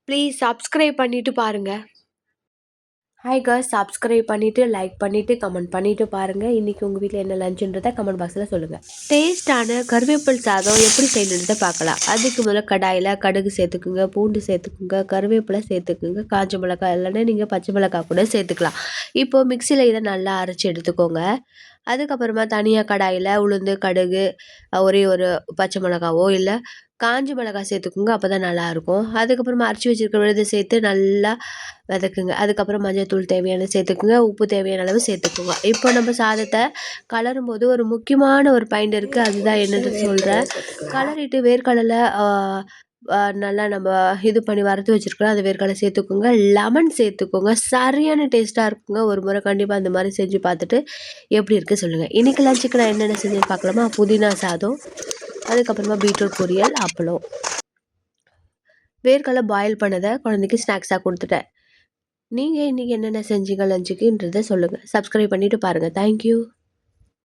Please subscribe பண்ணிட்டு பாருங்க. Hi guys, subscribe பண்ணிவிட்டு லைக் பண்ணிவிட்டு கமெண்ட் பண்ணிவிட்டு பாருங்கள். இன்றைக்கி உங்கள் வீட்டில் என்ன லஞ்சுன்றதை கமெண்ட் பாக்ஸில் சொல்லுங்கள். டேஸ்டான கருவேப்பிலை சாதம் எப்படி செய்யணுன்றதை பார்க்கலாம். அதுக்கு முதல்ல கடாயில் கடுகு சேர்த்துக்குங்க, பூண்டு சேர்த்துக்குங்க, கருவேப்பிலை சேர்த்துக்குங்க, காஞ்ச மிளகாய் இல்லைன்னா நீங்கள் பச்சை மிளகாய் கூட சேர்த்துக்கலாம். இப்போது மிக்சியில் இதை நல்லா அரைச்சி எடுத்துக்கோங்க. அதுக்கப்புறமா தனியாக கடாயில் உளுந்து, கடுகு, ஒரே ஒரு பச்சை மிளகாவோ இல்லை காஞ்ச மிளகாய் சேர்த்துக்குங்க. அப்போ தான் நல்லாயிருக்கும். அதுக்கப்புறமா அரைச்சி வச்சுருக்க விழுதை சேர்த்து நல்லா வதக்குங்க. அதுக்கப்புறம் மஞ்சள்தூள் தேவையான சேர்த்துக்குங்க, உப்பு தேவையான அளவு சேர்த்துக்குங்க. இப்போ நம்ம சாதத்தை கலரும் போது ஒரு முக்கியமான ஒரு பாயிண்ட் இருக்குது, அதுதான் என்னன்னு சொல்கிறேன். கலரிட்டு வேர்க்கடலை நல்லா நம்ம இது பண்ணி வறுத்து வச்சுருக்கோம், அது வேர்க்கடலை சேர்த்துக்கோங்க, லெமன் சேர்த்துக்கோங்க. சரியான டேஸ்ட்டாக இருக்குங்க. ஒரு முறை கண்டிப்பாக அந்த மாதிரி செஞ்சு பார்த்துட்டு எப்படி இருக்குது சொல்லுங்கள். இன்றைக்கி லஞ்சுக்கு நான் என்னென்ன செஞ்சேன்னு பார்க்கலாமா? புதினா சாதம், அதுக்கப்புறமா பீட்ரூட் பொரியல், அப்பளம், வேர்க்கடலை பாயில் பண்ணதை குழந்தைக்கு ஸ்நாக்ஸாக கொடுத்துட்டேன். நீங்கள் இன்றைக்கி என்னென்ன செஞ்சீங்க லஞ்சுக்குன்றதை சொல்லுங்கள். சப்ஸ்கிரைப் பண்ணிவிட்டு பாருங்கள். தேங்க்யூ.